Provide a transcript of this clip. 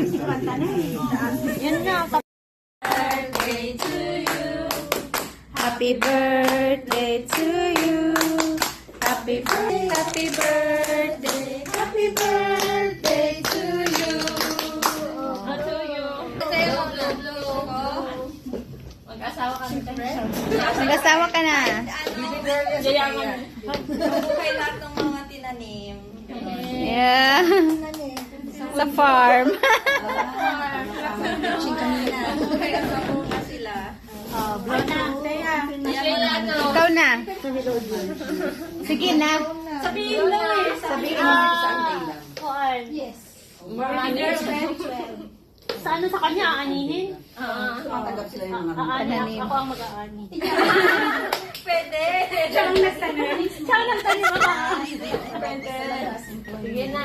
Yun na. Birthday to you. Happy birthday to you. Happy birthday. Happy birthday. Happy birthday to you. To you. Mag-asawa kami tayo. Mag-asawa ka na. Buhay lahat ng mga tinanim. Yeah. Sa farm. Buhay ang napunga sila. Ikaw na. Sige na. Sabihin lang eh. Sabihin mo. Yes. Sa ano sa kanya, aanihin? Tumatanggap sila yung mga Aani, ako ang mag-aani. Pwede. Siya ang nagtanim. Siya ang nagtanim ako. Pwede. Sige na.